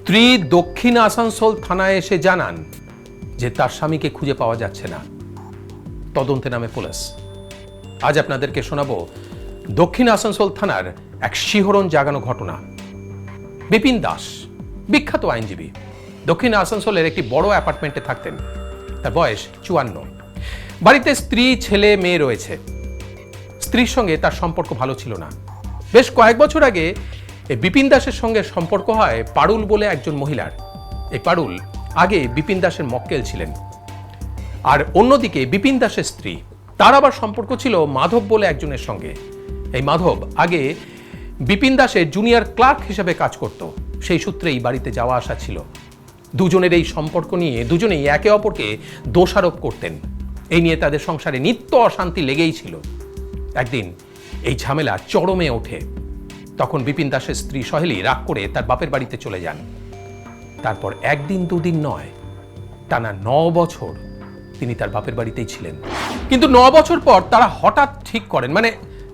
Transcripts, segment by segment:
স্ত্রী দক্ষিণ আসানসোল থানায় এসে জানান যে তার স্বামীকে খুঁজে পাওয়া যাচ্ছে না। তদন্তে নামে পুলিশ। আজ আপনাদেরকে শোনাবো দক্ষিণ আসানসোল থানার এক শিহরণ জাগানো ঘটনা। বিপিন দাস বিখ্যাত আইনজীবী, দক্ষিণ আসানসোলের একটি বড় অ্যাপার্টমেন্টে থাকতেন। তার বয়স 54। বাড়িতে স্ত্রী, ছেলে, মেয়ে রয়েছে। স্ত্রীর সঙ্গে তার সম্পর্ক ভালো ছিল না। বেশ কয়েক বছর আগে এই বিপিন দাসের সঙ্গে সম্পর্ক হয় পারুল বলে একজন মহিলার। এই পারুল আগে বিপিন দাসের মক্কেল ছিলেন। আর অন্যদিকে বিপিন দাসের স্ত্রী, তার আবার সম্পর্ক ছিল মাধব বলে একজনের সঙ্গে। এই মাধব আগে বিপিন দাসের জুনিয়র ক্লার্ক হিসেবে কাজ করত। সেই সূত্রেই বাড়িতে যাওয়া আসা ছিল। দুজনের এই সম্পর্ক নিয়ে দুজনেই একে অপরকে দোষারোপ করতেন। এই নিয়ে তাদের সংসারে নিত্য অশান্তি লেগেই ছিল। একদিন এই ঝামেলা চরমে ওঠে। তখন বিপিন দাসের স্ত্রী সহেলি রাগ করে তার বাপের বাড়িতে চলে যান। তারপর একদিন দুদিন নয়, টানা 9 বছর তিনি তার বাপের বাড়িতেই ছিলেন। কিন্তু 9 বছর পর তারা হঠাৎ ঠিক করেন, মানে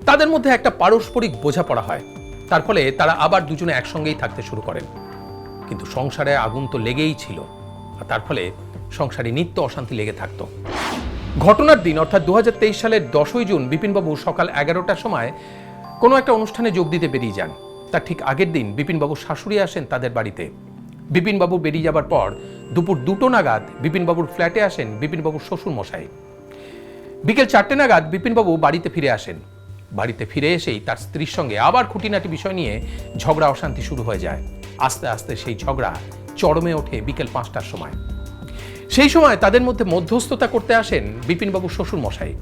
তাদের মধ্যে একটা পারস্পরিক বোঝাপড়া হয়। তার ফলে তারা আবার দুজনে একসঙ্গেই থাকতে শুরু করেন। কিন্তু সংসারে আগুন তো লেগেই ছিল, আর তার ফলে সংসারে নিত্য অশান্তি লেগে থাকতো। ঘটনার দিন অর্থাৎ 2023 সালের 10ই জুন বিপিনবাবু সকাল 11টার সময় কোনো একটা অনুষ্ঠানে যোগ দিতে বেরিয়ে যান। তার ঠিক আগের দিন বিপিনবাবুর শাশুড়ি আসেন তাদের বাড়িতে। বিপিনবাবু বেরিয়ে যাবার পর দুপুর 2টো নাগাদ বিপিনবাবুর ফ্ল্যাটে আসেন বিপিনবাবুর শ্বশুর মশাই। বিকেল 4টে নাগাদ বিপিনবাবু বাড়িতে ফিরে আসেন। বাড়িতে ফিরে এসেই তার স্ত্রীর সঙ্গে আবার খুঁটিনাটি বিষয় নিয়ে ঝগড়া অশান্তি শুরু হয়ে যায়। আস্তে আস্তে সেই ঝগড়া চরমে ওঠে বিকেল 5টার সময়। সেই সময় তাদের মধ্যে মধ্যস্থতা করতে আসেন বিপিনবাবুর শ্বশুর মশাই।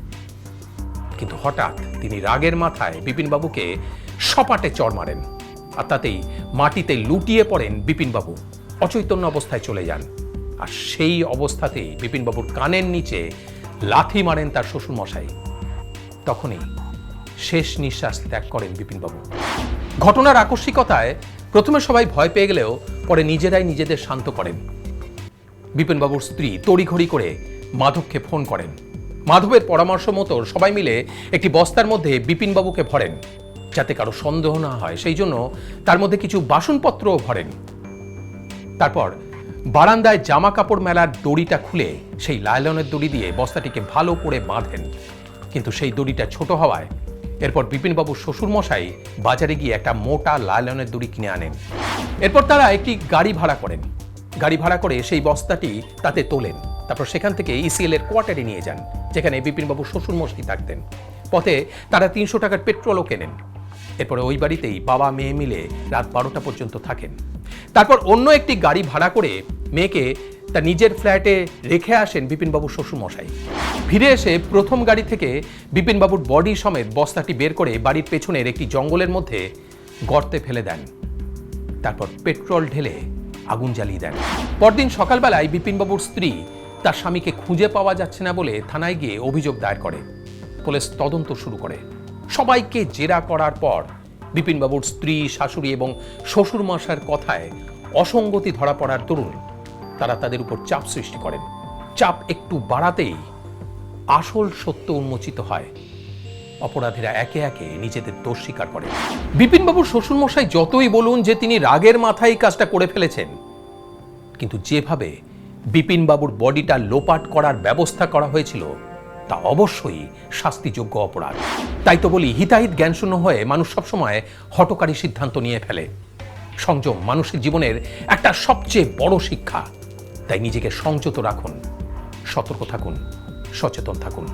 কিন্তু হঠাৎ তিনি রাগের মাথায় বিপিনবাবুকে সপাটে চড় মারেন, আর তাতেই মাটিতে লুটিয়ে পড়েন বিপিনবাবু। অচৈতন্য অবস্থায় চলে যান। আর সেই অবস্থাতেই বিপিনবাবুর কানের নিচে লাথি মারেন তার শ্বশুর মশাই। তখনই শেষ নিঃশ্বাস ত্যাগ করেন বিপিনবাবু। ঘটনার আকস্মিকতায় প্রথমে সবাই ভয় পেয়ে গেলেও পরে নিজেরাই নিজেদের শান্ত করেন। বিপিনবাবুর স্ত্রী তড়িঘড়ি করে মাধবকে ফোন করেন। মাধবের পরামর্শ মতো সবাই মিলে একটি বস্তার মধ্যে বিপিনবাবুকে ভরেন, যাতে কারো সন্দেহ না হয়। সেই জন্য তার মধ্যে কিছু বাসনপত্রও ভরেন। তারপর বারান্দায় জামা কাপড় মেলার দড়িটা খুলে সেই লাইলনের দড়ি দিয়ে বস্তাটিকে ভালো করে বাঁধেন। কিন্তু সেই দড়িটা ছোট হওয়ায় এরপর বিপিনবাবুর শ্বশুরমশাই বাজারে গিয়ে একটা মোটা লাইলনের দড়ি কিনে আনেন। এরপর তারা একটি গাড়ি ভাড়া করেন। গাড়ি ভাড়া করে সেই বস্তাটি তাতে তোলেন। তারপর সেখান থেকে ইসিএল এর কোয়ার্টারে নিয়ে যান, যেখানে বিপিনবাবুর শ্বশুরমশাই থাকতেন। পথে তারা 300 টাকার পেট্রোলও কেনেন। এরপরে ওই বাড়িতেই বাবা মেয়ে মিলে রাত 12টা পর্যন্ত থাকেন। তারপর অন্য একটি গাড়ি ভাড়া করে মেয়েকে তার নিজের ফ্ল্যাটে রেখে আসেন বিপিনবাবুর শ্বশুরমশাই। ফিরে এসে প্রথম গাড়ি থেকে বিপিনবাবুর বডি সমেত বস্তাটি বের করে বাড়ির পেছনের একটি জঙ্গলের মধ্যে গর্তে ফেলে দেন। তারপর পেট্রোল ঢেলে আগুন জ্বালিয়ে দেন। পরদিন সকালবেলায় বিপিনবাবুর স্ত্রী তার স্বামীকে খুঁজে পাওয়া যাচ্ছে না বলে থানায় গিয়ে অভিযোগ দায়ের করে। পুলিশ তদন্ত শুরু করে। সবাইকে জেরা করার পর বিপিনবাবুর স্ত্রী, শাশুড়ি এবং শ্বশুরমশাইয়ের কথায় অসঙ্গতি ধরা পড়ার দরুন তারা তাদের উপর চাপ সৃষ্টি করেন। চাপ একটু বাড়াতেই আসল সত্য উন্মোচিত হয়। অপরাধীরা একে একে নিজেদের দোষ স্বীকার করে। বিপিনবাবুর শ্বশুরমশাই যতই বলুন যে তিনি রাগের মাথায় কাজটা করে ফেলেছেন, কিন্তু যেভাবে বিপিনবাবুর বডিটা লোপাট করার ব্যবস্থা করা হয়েছিল তা অবশ্যই শাস্তিযোগ্য অপরাধ। তাই তো বলি, হিতাহিত জ্ঞানশূন্য হয়ে মানুষ সবসময় হঠকারী সিদ্ধান্ত নিয়ে ফেলে। সংযম মানুষের জীবনের একটা সবচেয়ে বড় শিক্ষা। তাই নিজেকে সংযত রাখুন, সতর্ক থাকুন, সচেতন থাকুন।